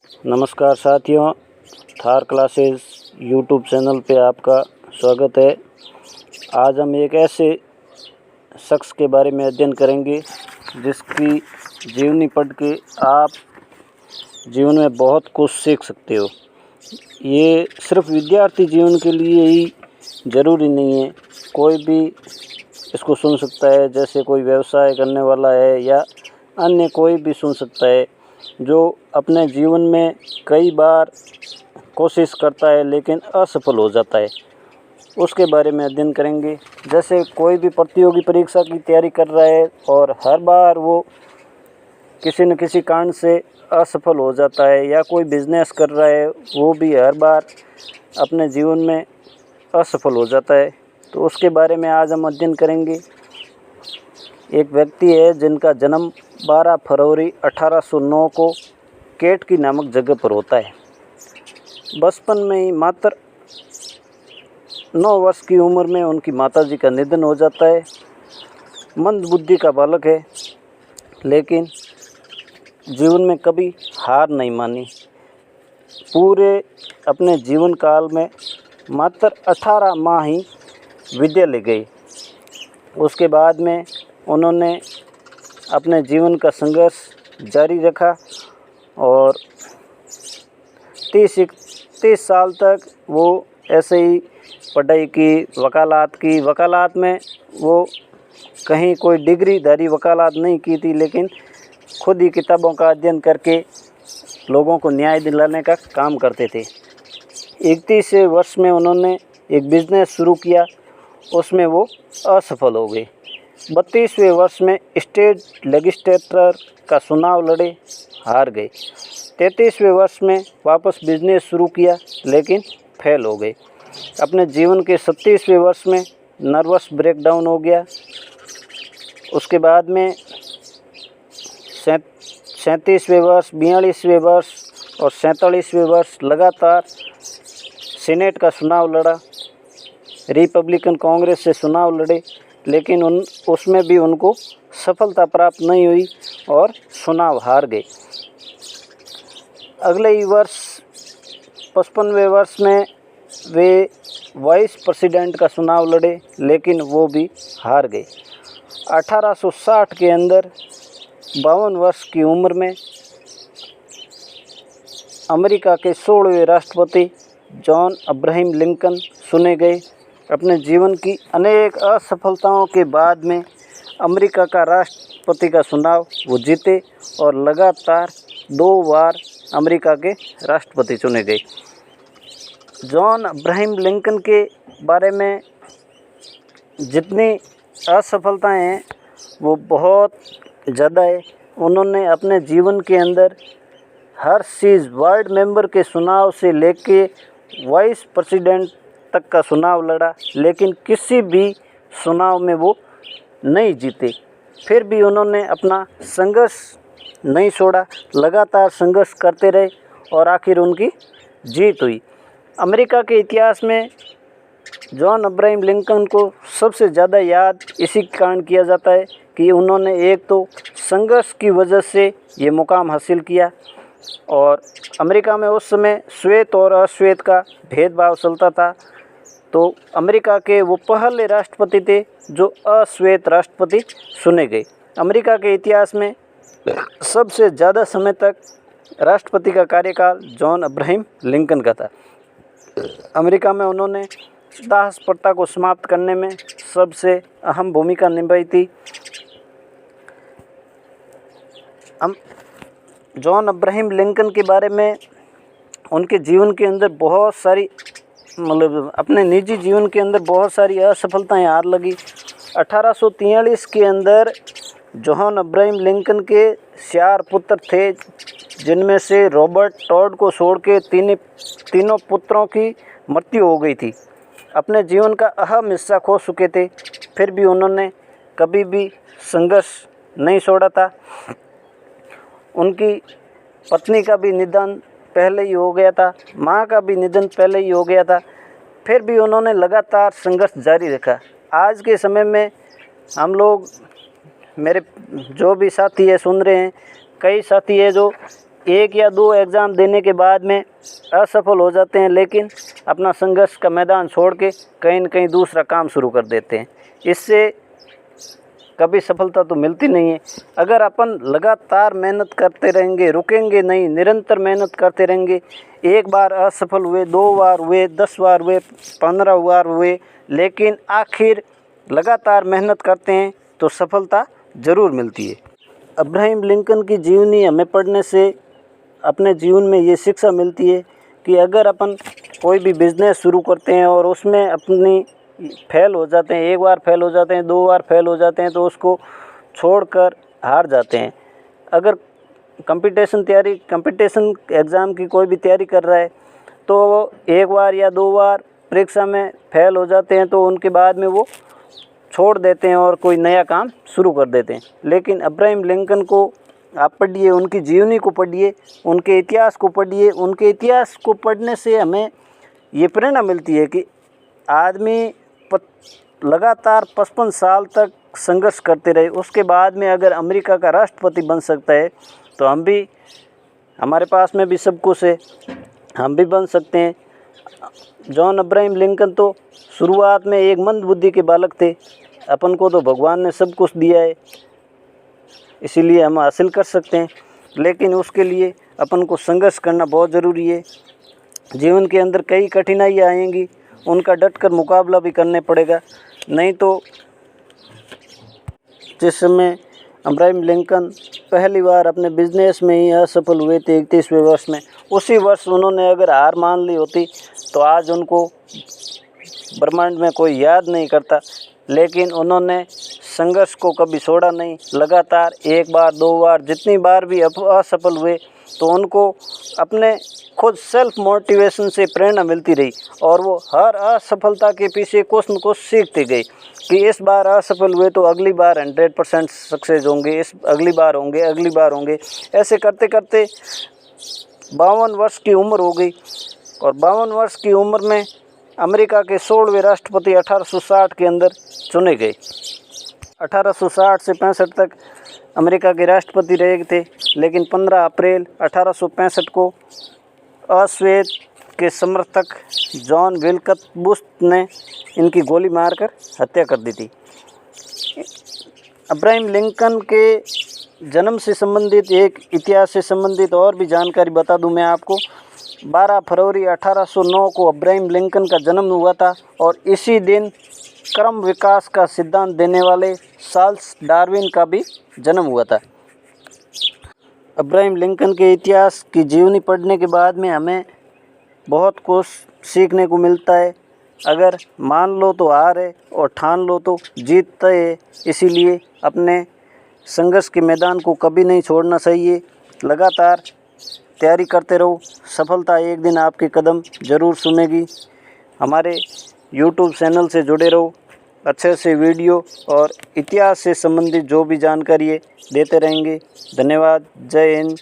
नमस्कार साथियों, Thar classes YouTube channel पे आपका स्वागत है। आज हम एक ऐसे शख्स के बारे में अध्ययन करेंगे जिसकी जीवनी पढ़ के आप जीवन में बहुत कुछ सीख सकते हो। ये सिर्फ विद्यार्थी जीवन के लिए ही ज़रूरी नहीं है, कोई भी इसको सुन सकता है। जैसे कोई व्यवसाय करने वाला है या अन्य कोई भी सुन सकता है जो अपने जीवन में कई बार कोशिश करता है लेकिन असफल हो जाता है, उसके बारे में अध्ययन करेंगे। जैसे कोई भी प्रतियोगी परीक्षा की तैयारी कर रहा है और हर बार वो किसी न किसी कारण से असफल हो जाता है, या कोई बिजनेस कर रहा है वो भी हर बार अपने जीवन में असफल हो जाता है, तो उसके बारे में आज हम अध्ययन करेंगे। एक व्यक्ति है जिनका जन्म 12 फरवरी 1809 को केटकी नामक जगह पर होता है। बचपन में ही मात्र 9 वर्ष की उम्र में उनकी माताजी का निधन हो जाता है। मंदबुद्धि का बालक है, लेकिन जीवन में कभी हार नहीं मानी। पूरे अपने जीवन काल में मात्र 18 माह ही विद्यालय गए। उसके बाद में उन्होंने अपने जीवन का संघर्ष जारी रखा और 30 साल तक वो ऐसे ही पढ़ाई की, वकालत में वो कहीं कोई डिग्रीधारी वकालत नहीं की थी, लेकिन खुद ही किताबों का अध्ययन करके लोगों को न्याय दिलाने का काम करते थे। 31वें वर्ष में उन्होंने एक बिज़नेस शुरू किया, उसमें वो असफल हो गए। 32वें वर्ष में स्टेट लेजिस्लेटर का चुनाव लड़े, हार गए। 33वें वर्ष में वापस बिजनेस शुरू किया, लेकिन फेल हो गए। अपने जीवन के 37वें वर्ष में नर्वस ब्रेकडाउन हो गया। उसके बाद में 37वें वर्ष, 42वें वर्ष और 47वें वर्ष लगातार सीनेट का चुनाव लड़ा। रिपब्लिकन कांग्रेस से चुनाव लड़े, लेकिन उसमें भी उनको सफलता प्राप्त नहीं हुई और चुनाव हार गए। अगले ही वर्ष 55वें वर्ष में वे वाइस प्रेसिडेंट का चुनाव लड़े, लेकिन वो भी हार गए। 1860 के अंदर 52 वर्ष की उम्र में अमेरिका के 16वें राष्ट्रपति जॉन अब्राहम लिंकन चुने गए। अपने जीवन की अनेक असफलताओं के बाद में अमेरिका का राष्ट्रपति का चुनाव वो जीते और लगातार 2 बार अमेरिका के राष्ट्रपति चुने गए। जॉन अब्राहम लिंकन के बारे में जितनी असफलताएं हैं वो बहुत ज़्यादा है। उन्होंने अपने जीवन के अंदर हर चीज़, वार्ड मेंबर के चुनाव से लेके वाइस प्रेसिडेंट तक का चुनाव लड़ा, लेकिन किसी भी चुनाव में वो नहीं जीते। फिर भी उन्होंने अपना संघर्ष नहीं छोड़ा, लगातार संघर्ष करते रहे और आखिर उनकी जीत हुई। अमेरिका के इतिहास में जॉन अब्राहम लिंकन को सबसे ज़्यादा याद इसी कारण किया जाता है कि उन्होंने एक तो संघर्ष की वजह से ये मुकाम हासिल किया, और अमेरिका में उस समय श्वेत और अश्वेत का भेदभाव चलता था, तो अमेरिका के वो पहले राष्ट्रपति थे जो अश्वेत राष्ट्रपति चुने गए। अमेरिका के इतिहास में सबसे ज़्यादा समय तक राष्ट्रपति का कार्यकाल जॉन अब्राहम लिंकन का था। अमेरिका में उन्होंने दास प्रथा को समाप्त करने में सबसे अहम भूमिका निभाई थी। जॉन अब्राहम लिंकन के बारे में उनके जीवन के अंदर बहुत सारी, मतलब अपने निजी जीवन के अंदर बहुत सारी असफलताएं हार लगी। 1843 के अंदर जॉन अब्राहम लिंकन के 4 पुत्र थे, जिनमें से रॉबर्ट टॉड को छोड़ के तीनों पुत्रों की मृत्यु हो गई थी। अपने जीवन का अहम हिस्सा खो चुके थे, फिर भी उन्होंने कभी भी संघर्ष नहीं छोड़ा था। उनकी पत्नी का भी निधन पहले ही हो गया था, माँ का भी निधन पहले ही हो गया था, फिर भी उन्होंने लगातार संघर्ष जारी रखा। आज के समय में हम लोग, मेरे जो भी साथी है सुन रहे हैं, कई साथी है जो 1 या 2 एग्ज़ाम देने के बाद में असफल हो जाते हैं, लेकिन अपना संघर्ष का मैदान छोड़ के कहीं न कहीं दूसरा काम शुरू कर देते हैं। इससे कभी सफलता तो मिलती नहीं है। अगर अपन लगातार मेहनत करते रहेंगे, रुकेंगे नहीं, निरंतर मेहनत करते रहेंगे, एक बार असफल हुए, 2 बार हुए, 10 बार हुए, 15 बार हुए, लेकिन आखिर लगातार मेहनत करते हैं तो सफलता ज़रूर मिलती है। अब्राहम लिंकन की जीवनी हमें पढ़ने से अपने जीवन में ये शिक्षा मिलती है कि अगर अपन कोई भी बिज़नेस शुरू करते हैं और उसमें अपनी फेल हो जाते हैं, 1 बार फेल हो जाते हैं, 2 बार फेल हो जाते हैं, तो उसको छोड़कर हार जाते हैं। अगर कंपटीशन एग्ज़ाम की कोई भी तैयारी कर रहा है तो 1 बार या 2 बार परीक्षा में फेल हो जाते हैं तो उनके बाद में वो छोड़ देते हैं और कोई नया काम शुरू कर देते हैं। लेकिन अब्राहम लिंकन को आप पढ़िए, उनकी जीवनी को पढ़िए, उनके इतिहास को पढ़िए। उनके इतिहास को पढ़ने से हमें ये प्रेरणा मिलती है कि आदमी लगातार 55 साल तक संघर्ष करते रहे, उसके बाद में अगर अमेरिका का राष्ट्रपति बन सकता है तो हम भी, हमारे पास में भी सब कुछ है, हम भी बन सकते हैं। जॉन अब्राहम लिंकन तो शुरुआत में एक मंद बुद्धि के बालक थे, अपन को तो भगवान ने सब कुछ दिया है, इसीलिए हम हासिल कर सकते हैं, लेकिन उसके लिए अपन को संघर्ष करना बहुत ज़रूरी है। जीवन के अंदर कई कठिनाइयाँ आएंगी, उनका डटकर मुकाबला भी करने पड़ेगा, नहीं तो जिस समय अब्राहम लिंकन पहली बार अपने बिजनेस में ही असफल हुए थे 31वें वर्ष में, उसी वर्ष उन्होंने अगर हार मान ली होती तो आज उनको ब्रह्मांड में कोई याद नहीं करता। लेकिन उन्होंने संघर्ष को कभी छोड़ा नहीं, लगातार 1 बार 2 बार जितनी बार भी असफल हुए तो उनको अपने खुद सेल्फ मोटिवेशन से प्रेरणा मिलती रही और वो हर असफलता के पीछे कुछ न कुछ सीखते गए कि इस बार असफल हुए तो अगली बार 100% सक्सेस होंगे, इस अगली बार होंगे। ऐसे करते करते 52 वर्ष की उम्र हो गई और 52 वर्ष की उम्र में अमेरिका के 16वें राष्ट्रपति 1860 के अंदर चुने गए। 1860 से 65 तक अमेरिका के राष्ट्रपति रहे थे, लेकिन 15 अप्रैल 1865 को अश्वेत के समर्थक जॉन विल्कट बुश ने इनकी गोली मारकर हत्या कर दी थी। अब्राहम लिंकन के जन्म से संबंधित, एक इतिहास से संबंधित और भी जानकारी बता दूं मैं आपको। 12 फरवरी 1809 को अब्राहम लिंकन का जन्म हुआ था और इसी दिन क्रम विकास का सिद्धांत देने वाले चार्ल्स डार्विन का भी जन्म हुआ था। अब्राहम लिंकन के इतिहास की जीवनी पढ़ने के बाद में हमें बहुत कुछ सीखने को मिलता है। अगर मान लो तो हार है और ठान लो तो जीत है। इसीलिए अपने संघर्ष के मैदान को कभी नहीं छोड़ना चाहिए, लगातार तैयारी करते रहो, सफलता एक दिन आपके कदम ज़रूर सुनेगी। हमारे YouTube चैनल से जुड़े रहो, अच्छे से वीडियो और इतिहास से संबंधित जो भी जानकारी है देते रहेंगे। धन्यवाद। जय हिंद।